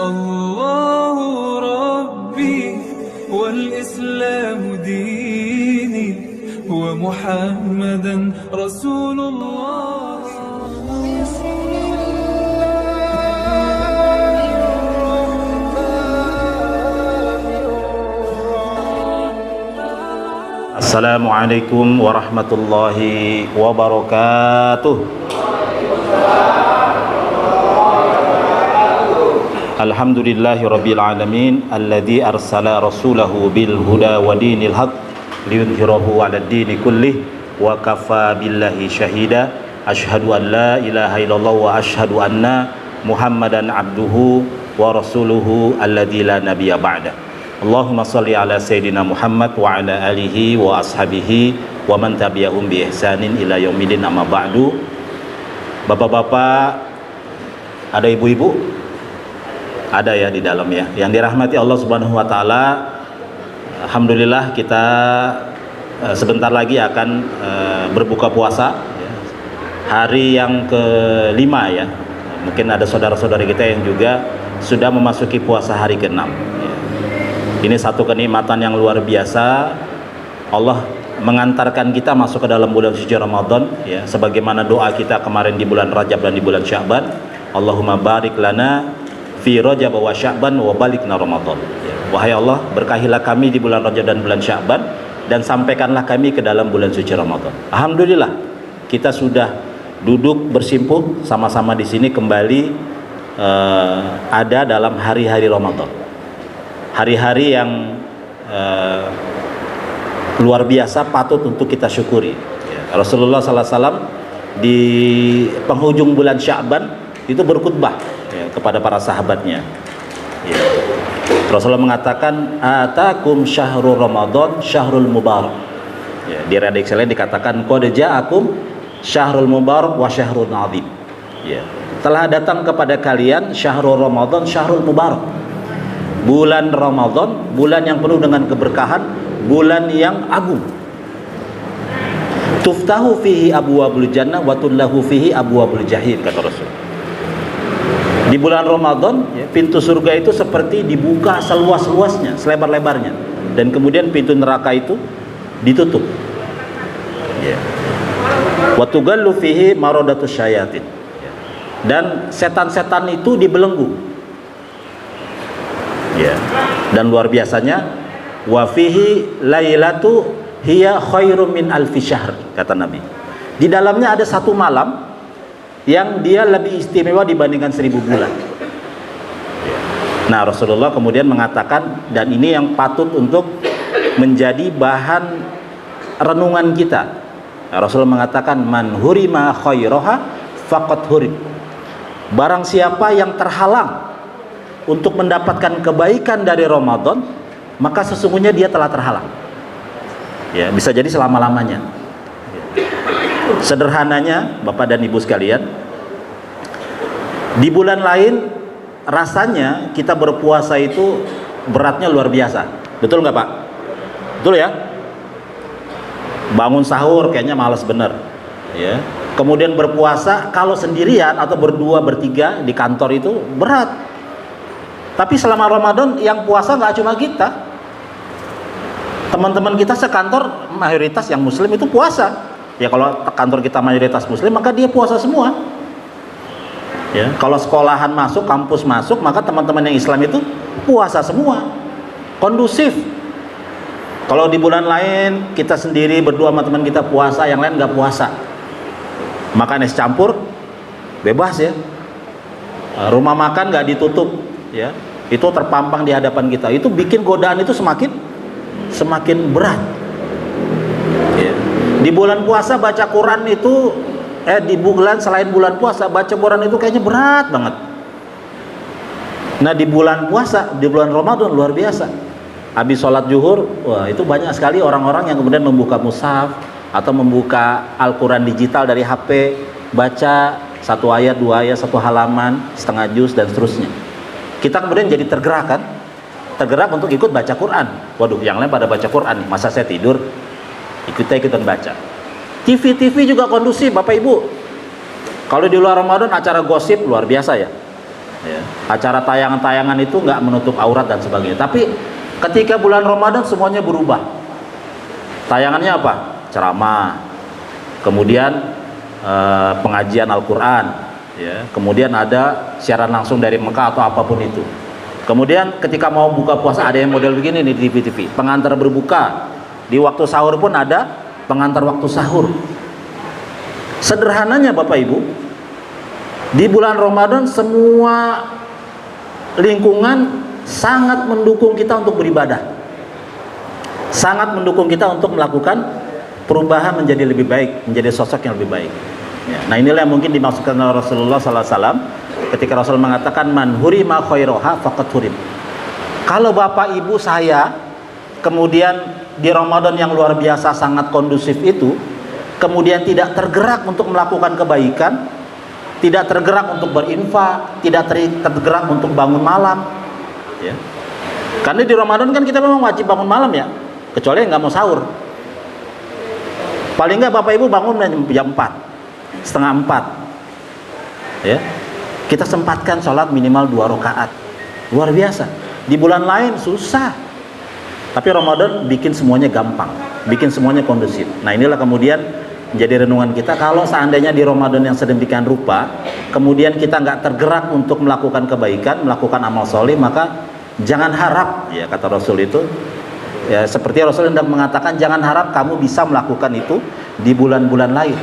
الله ربي والإسلام ديني ومحمدا رسول الله. Assalamualaikum warahmatullahi wabarakatuh. Alhamdulillahi rabbil alamin alladzi arsala rasulahu bil huda wa dinil haq liyudhhirahu 'alad dini kullih wa kafa billahi syahida. Asyhadu an la ilaha illallah wa asyhadu anna Muhammadan abduhu wa rasuluhu alladzi la nabiyya ba'da. Allahumma salli ala Sayyidina Muhammad wa ala alihi wa ashabihi wa man tabi'ahum bi ihsanin ila yaumidin, amma ba'du. Bapak-bapak, ada ibu-ibu? Ada ya di dalam ya. Yang dirahmati Allah Subhanahu wa taala. Alhamdulillah kita sebentar lagi akan berbuka puasa ya. Hari yang kelima ya. Mungkin ada saudara-saudari kita yang juga sudah memasuki puasa hari ke-6 ya. Ini satu kenikmatan yang luar biasa. Allah mengantarkan kita masuk ke dalam bulan suci Ramadan ya, sebagaimana doa kita kemarin di bulan Rajab dan di bulan Sya'ban. Allahumma barik lana fi Rajab wa Sya'ban wa balikna Ramadan ya. Wahai Allah, berkahilah kami di bulan Rajab dan bulan Sya'ban, dan sampaikanlah kami ke dalam bulan suci Ramadan. Alhamdulillah, kita sudah duduk bersimpuh sama-sama di sini kembali ada dalam hari-hari Ramadan. Hari-hari yang luar biasa, patut untuk kita syukuri ya. Rasulullah SAW di penghujung bulan Sya'ban itu berkhutbah ya, kepada para sahabatnya ya. Rasulullah mengatakan, atakum syahrul Ramadan syahrul mubarak ya. Di redaksi lain dikatakan, qad ja'akum syahrul mubarak wa syahrul azim ya. Telah datang kepada kalian syahrul Ramadan syahrul mubarak, bulan Ramadan, bulan yang penuh dengan keberkahan, bulan yang agung. Tuftahu fihi abwabul jannah wa tullahu fihi abwabul jahim, kata Rasul. Di bulan Ramadan ya, pintu surga itu seperti dibuka seluas-luasnya, selebar-lebarnya, dan kemudian pintu neraka itu ditutup ya. Wa tugallu fihi maradatus syayatin ya. Dan setan-setan itu dibelenggu ya. Dan luar biasanya, wa fihi lailatu hiya khairum min alfi syahr, kata Nabi. Di dalamnya ada satu malam yang dia lebih istimewa dibandingkan 1000 bulan. Nah, Rasulullah kemudian mengatakan, dan ini yang patut untuk menjadi bahan renungan kita. Nah, Rasulullah mengatakan, man hurima khairaha faqad hurim. Barang siapa yang terhalang untuk mendapatkan kebaikan dari Ramadan, maka sesungguhnya dia telah terhalang ya, bisa jadi selama-lamanya. Sederhananya, Bapak dan Ibu sekalian, di bulan lain rasanya kita berpuasa itu beratnya luar biasa, betul nggak Pak? Betul ya? Bangun sahur kayaknya malas bener ya. Kemudian berpuasa kalau sendirian atau berdua bertiga di kantor itu berat. Tapi selama Ramadan yang puasa nggak cuma kita, teman-teman kita sekantor mayoritas yang muslim itu puasa ya. Kalau kantor kita mayoritas muslim, maka dia puasa semua ya. Kalau sekolahan masuk, kampus masuk, maka teman-teman yang Islam itu puasa semua, kondusif. Kalau di bulan lain kita sendiri berdua sama teman kita puasa, yang lain nggak puasa, makan es campur bebas ya. Rumah makan nggak ditutup ya, itu terpampang di hadapan kita. Itu bikin godaan itu semakin berat ya. Di bulan puasa baca Quran itu di bulan selain bulan puasa baca Quran itu kayaknya berat banget. Nah, di bulan puasa, di bulan Ramadan luar biasa. Habis sholat zuhur, wah itu banyak sekali orang-orang yang kemudian membuka mushaf atau membuka Al-Quran digital dari HP, baca satu ayat, dua ayat, satu halaman, setengah juz dan seterusnya. Kita kemudian jadi tergerak untuk ikut baca Quran. Waduh, yang lain pada baca Quran, masa saya tidur? Ikutan baca. TV juga kondusif, Bapak Ibu. Kalau di luar Ramadan acara gosip luar biasa ya. Ya. Acara tayangan-tayangan itu nggak menutup aurat dan sebagainya. Tapi ketika bulan Ramadan semuanya berubah. Tayangannya apa? Ceramah, kemudian pengajian Al-Quran, ya. Kemudian ada siaran langsung dari Mekah atau apapun itu. Kemudian ketika mau buka puasa ada yang model begini nih di TV-TV, pengantar berbuka. Di waktu sahur pun ada pengantar waktu sahur. Sederhananya Bapak Ibu, di bulan Ramadan semua lingkungan sangat mendukung kita untuk beribadah, sangat mendukung kita untuk melakukan perubahan menjadi lebih baik, menjadi sosok yang lebih baik. Ya. Nah inilah yang mungkin dimaksudkan oleh Rasulullah SAW ketika Rasul mengatakan man hurima khairoha faqad hurim. Kalau Bapak Ibu saya kemudian di Ramadan yang luar biasa sangat kondusif itu, kemudian tidak tergerak untuk melakukan kebaikan, tidak tergerak untuk berinfak, tidak tergerak untuk bangun malam, ya. Karena di Ramadan kan kita memang wajib bangun malam ya, kecuali nggak mau sahur. Paling nggak Bapak Ibu bangun jam 4, setengah 4, ya. Kita sempatkan sholat minimal 2 rakaat, luar biasa. Di bulan lain susah, tapi Ramadan bikin semuanya gampang, bikin semuanya kondusif. Nah inilah kemudian menjadi renungan kita, kalau seandainya di Ramadan yang sedemikian rupa, kemudian kita nggak tergerak untuk melakukan kebaikan, melakukan amal soleh, maka jangan harap, ya kata Rasul itu, ya seperti Rasul hendak mengatakan, jangan harap kamu bisa melakukan itu di bulan-bulan lain.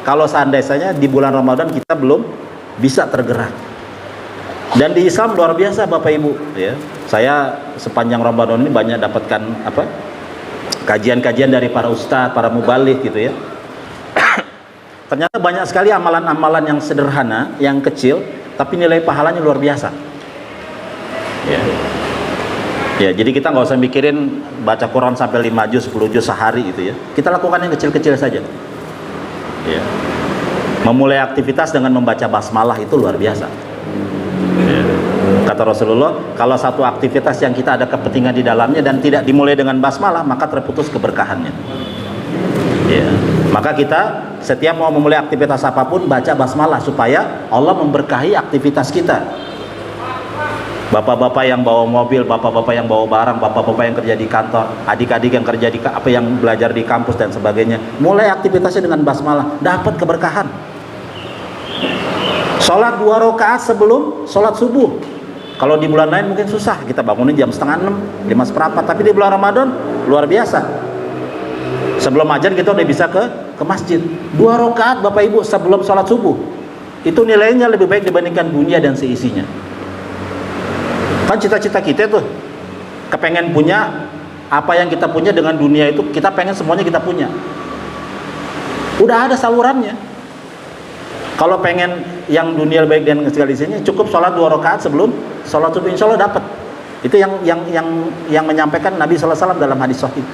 Kalau seandainya di bulan Ramadan kita belum bisa tergerak. Dan di Islam luar biasa Bapak Ibu, ya. Saya sepanjang Ramadan ini banyak dapatkan kajian-kajian dari para ustadz, para mubaligh gitu ya. Ternyata banyak sekali amalan-amalan yang sederhana, yang kecil, tapi nilai pahalanya luar biasa. Ya. Ya, jadi kita nggak usah mikirin baca Quran sampai 5 juz, 10 juz sehari gitu ya. Kita lakukan yang kecil-kecil saja. Ya. Memulai aktivitas dengan membaca basmalah itu luar biasa. Ya. Kata Rasulullah, kalau satu aktivitas yang kita ada kepentingan di dalamnya dan tidak dimulai dengan basmalah, maka terputus keberkahannya. Ya. Maka kita setiap mau memulai aktivitas apapun baca basmalah supaya Allah memberkahi aktivitas kita. Bapak-bapak yang bawa mobil, bapak-bapak yang bawa barang, bapak-bapak yang kerja di kantor, adik-adik yang kerja di yang belajar di kampus dan sebagainya, mulai aktivitasnya dengan basmalah, dapat keberkahan. Sholat 2 rakaat sebelum sholat subuh. Kalau di bulan lain mungkin susah, kita bangunin jam 5:30, 5:15, tapi di bulan Ramadan luar biasa. Sebelum ajan kita udah bisa ke masjid. 2 rakaat Bapak Ibu sebelum sholat subuh, itu nilainya lebih baik dibandingkan dunia dan seisinya. Kan cita-cita kita tuh kepengen punya apa yang kita punya dengan dunia itu, kita pengen semuanya kita punya. Udah ada salurannya. Kalau pengen yang dunia baik dan segala isinya, cukup sholat 2 rakaat sebelum sholat subuh, insya Allah dapat. Itu yang menyampaikan Nabi SAW dalam hadis sahih.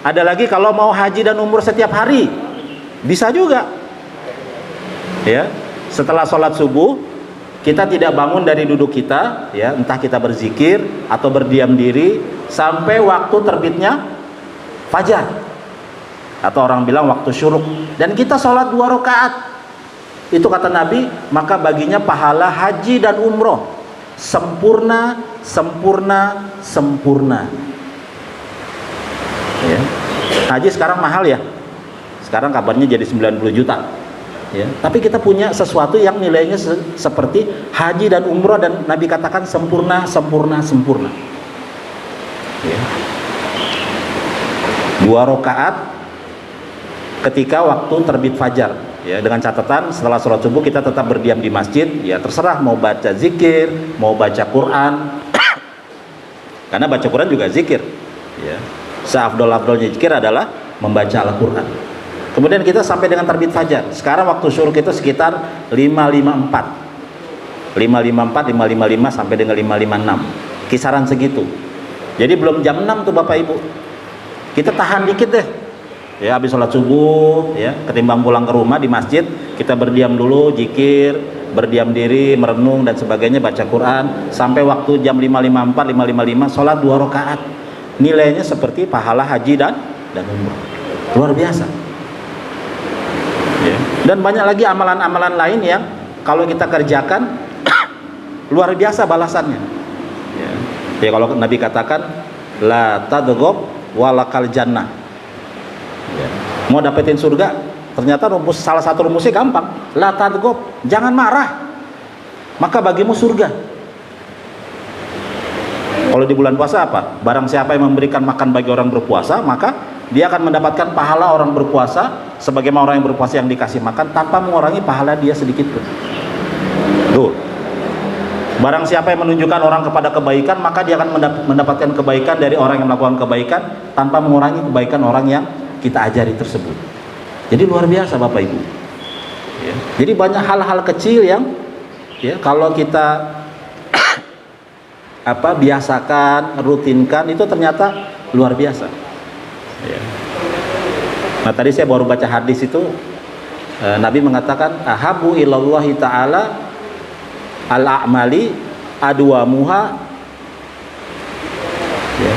Ada lagi kalau mau haji dan umroh setiap hari, bisa juga. Ya, setelah sholat subuh kita tidak bangun dari duduk kita, ya, entah kita berzikir atau berdiam diri sampai waktu terbitnya fajar, atau orang bilang waktu syuruk, dan kita sholat 2 rakaat. Itu kata Nabi, maka baginya pahala haji dan umroh sempurna, sempurna, sempurna. Ya. Haji sekarang mahal ya, sekarang kabarnya jadi 90 juta. Ya, tapi kita punya sesuatu yang nilainya seperti haji dan umroh, dan Nabi katakan sempurna, sempurna, sempurna. Ya. 2 rakaat ketika waktu terbit fajar, ya, dengan catatan setelah sholat subuh kita tetap berdiam di masjid, ya terserah mau baca zikir, mau baca Quran, karena baca Quran juga zikir. Ya. Seafdol-afdolnya zikir adalah membaca Al-Quran. Kemudian kita sampai dengan terbit fajar. Sekarang waktu syuruk itu sekitar 5.54, 5.54, 5.55 sampai dengan 5.56, kisaran segitu. Jadi belum jam 6 tuh Bapak Ibu. Kita tahan dikit deh. Ya, habis sholat subuh, ya, ketimbang pulang ke rumah di masjid, kita berdiam dulu, zikir, berdiam diri, merenung dan sebagainya, baca Quran sampai waktu jam 5.54, 5.55, sholat 2 rakaat. Nilainya seperti pahala haji dan umroh. Luar biasa. Ya. Dan banyak lagi amalan-amalan lain yang kalau kita kerjakan luar biasa balasannya. Ya kalau Nabi katakan la tadghob walakal jannah. Ya. Mau dapetin surga, ternyata salah satu rumusnya gampang. La tadghob, jangan marah, maka bagimu surga. Kalau di bulan puasa apa? Barang siapa yang memberikan makan bagi orang berpuasa, maka dia akan mendapatkan pahala orang berpuasa sebagaimana orang yang berpuasa yang dikasih makan tanpa mengurangi pahala dia sedikit pun. Tuh. Barang siapa yang menunjukkan orang kepada kebaikan, maka dia akan mendapatkan kebaikan dari orang yang melakukan kebaikan tanpa mengurangi kebaikan orang yang kita ajari tersebut. Jadi luar biasa Bapak Ibu. Ya. Jadi banyak hal-hal kecil yang ya kalau kita biasakan, rutinkan, itu ternyata luar biasa. Ya. Nah tadi saya baru baca hadis itu, Nabi mengatakan ahabu ilallahi ta'ala al-a'mali adwamuha. Ya.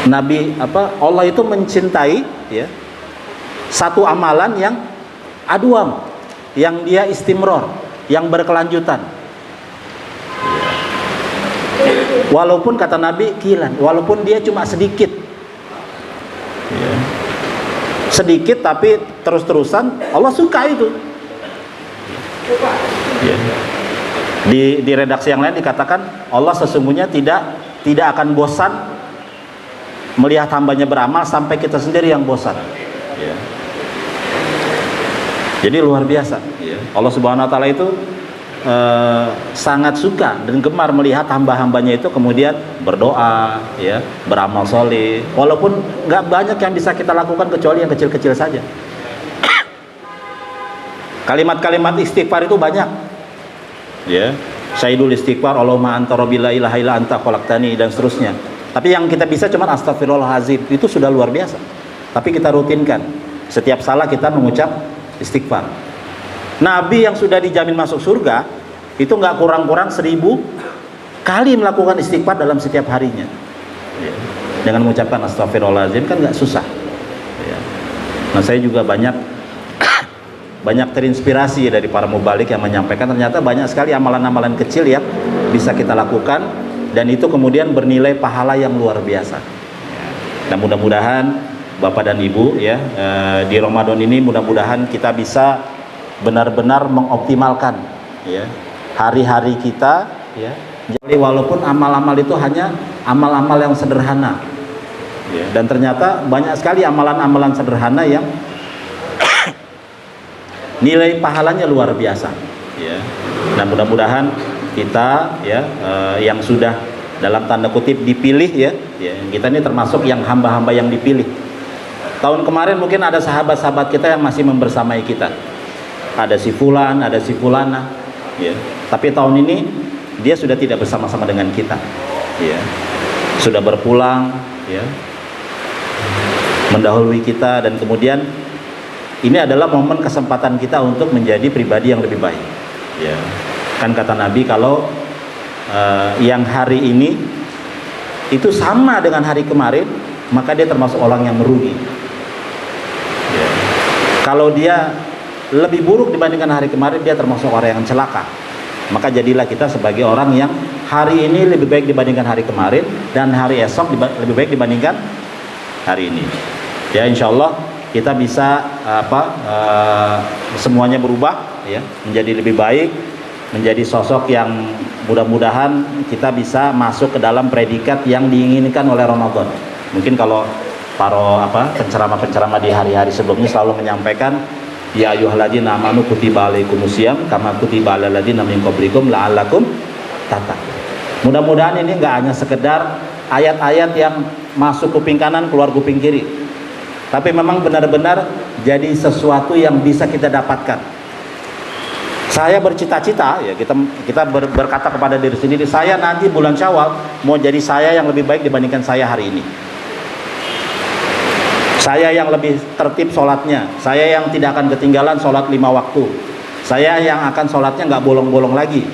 Nabi Allah itu mencintai ya satu amalan yang adwam, yang dia istimror, yang berkelanjutan. Walaupun kata Nabi kilan, walaupun dia cuma sedikit. Ya. Sedikit tapi terus-terusan, Allah suka itu. Ya. Di redaksi yang lain dikatakan Allah sesungguhnya tidak akan bosan melihat hambanya beramal sampai kita sendiri yang bosan. Ya. Jadi luar biasa. Ya. Allah Subhanahu Wa Taala itu sangat suka dan gemar melihat hamba-hambanya itu kemudian berdoa, ya, beramal soleh. Walaupun nggak banyak yang bisa kita lakukan kecuali yang kecil-kecil saja. Kalimat-kalimat istighfar itu banyak. Ya, Sayyidul istighfar Allahumma anta rabbi la ilaha illa anta khalaqtani dan seterusnya. Tapi yang kita bisa cuma astagfirullahalazim, itu sudah luar biasa. Tapi kita rutinkan. Setiap salah kita mengucap istighfar. Nabi yang sudah dijamin masuk surga itu nggak kurang-kurang 1000 kali melakukan istighfar dalam setiap harinya. Ya. Dengan mengucapkan astagfirullahalazim kan nggak susah. Ya. Nah saya juga banyak terinspirasi dari para mubalik yang menyampaikan ternyata banyak sekali amalan-amalan kecil yang bisa kita lakukan dan itu kemudian bernilai pahala yang luar biasa. Dan mudah-mudahan Bapak dan Ibu ya di Ramadan ini mudah-mudahan kita bisa benar-benar mengoptimalkan ya hari-hari kita ya. Jadi walaupun amal-amal itu hanya amal-amal yang sederhana ya. Dan ternyata banyak sekali amalan-amalan sederhana yang nilai pahalanya luar biasa ya. Dan mudah-mudahan kita ya yang sudah dalam tanda kutip dipilih ya, kita ini termasuk yang hamba-hamba yang dipilih. Tahun kemarin mungkin ada sahabat-sahabat kita yang masih membersamai kita, ada si fulan, ada si fulana ya. Tapi tahun ini dia sudah tidak bersama-sama dengan kita ya. Sudah berpulang ya, mendahului kita dan kemudian ini adalah momen kesempatan kita untuk menjadi pribadi yang lebih baik. Ya. Kan kata Nabi kalau yang hari ini itu sama dengan hari kemarin, maka dia termasuk orang yang merugi. Ya. Kalau dia lebih buruk dibandingkan hari kemarin, dia termasuk orang yang celaka. Maka jadilah kita sebagai orang yang hari ini lebih baik dibandingkan hari kemarin dan hari esok lebih baik dibandingkan hari ini. Ya insya Allah kita bisa semuanya berubah ya, menjadi lebih baik, menjadi sosok yang mudah-mudahan kita bisa masuk ke dalam predikat yang diinginkan oleh Ramadan. Mungkin kalau para penceramah-penceramah di hari-hari sebelumnya selalu menyampaikan ya ayyuhalladzina amanu kutiba alaikumusiyam kama kutiba alal ladzina min qablikum la'allakum tattaqun. Mudah-mudahan ini enggak hanya sekedar ayat-ayat yang masuk kuping kanan keluar kuping kiri, tapi memang benar-benar jadi sesuatu yang bisa kita dapatkan. Saya bercita-cita ya, kita berkata kepada diri sendiri, saya nanti bulan Syawal mau jadi saya yang lebih baik dibandingkan saya hari ini. Saya yang lebih tertib sholatnya, saya yang tidak akan ketinggalan sholat 5 waktu, saya yang akan sholatnya nggak bolong-bolong lagi,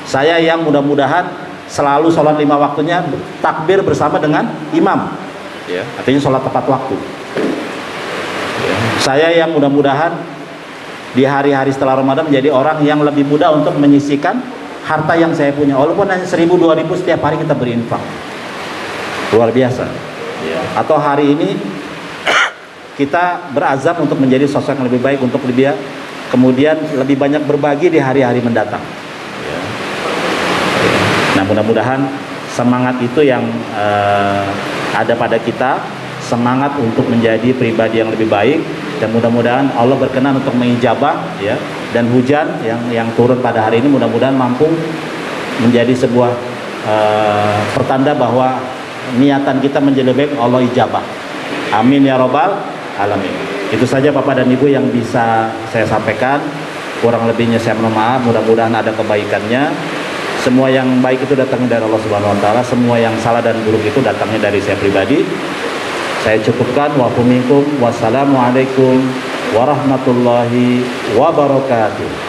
saya yang mudah-mudahan selalu sholat 5 waktunya takbir bersama dengan imam ya, artinya sholat tepat waktu ya. Saya yang mudah-mudahan di hari-hari setelah Ramadan menjadi orang yang lebih mudah untuk menyisihkan harta yang saya punya, walaupun hanya 1.000-2.000 setiap hari kita berinfak, luar biasa. Atau hari ini kita berazam untuk menjadi sosok yang lebih baik, untuk lebih kemudian lebih banyak berbagi di hari-hari mendatang. Nah, mudah-mudahan semangat itu yang ada pada kita, semangat untuk menjadi pribadi yang lebih baik, dan mudah-mudahan Allah berkenan untuk mengijabah, ya, dan hujan yang turun pada hari ini mudah-mudahan mampu menjadi sebuah pertanda bahwa niatan kita menjadi baik, Allah ijabah. Amin ya robbal alamin. Itu saja Bapak dan Ibu yang bisa saya sampaikan. Kurang lebihnya saya mohon maaf. Mudah-mudahan ada kebaikannya. Semua yang baik itu datangnya dari Allah Subhanahu wa taala, semua yang salah dan buruk itu datangnya dari saya pribadi. Saya cukupkan. Wa minkum. Wassalamualaikum warahmatullahi wabarakatuh.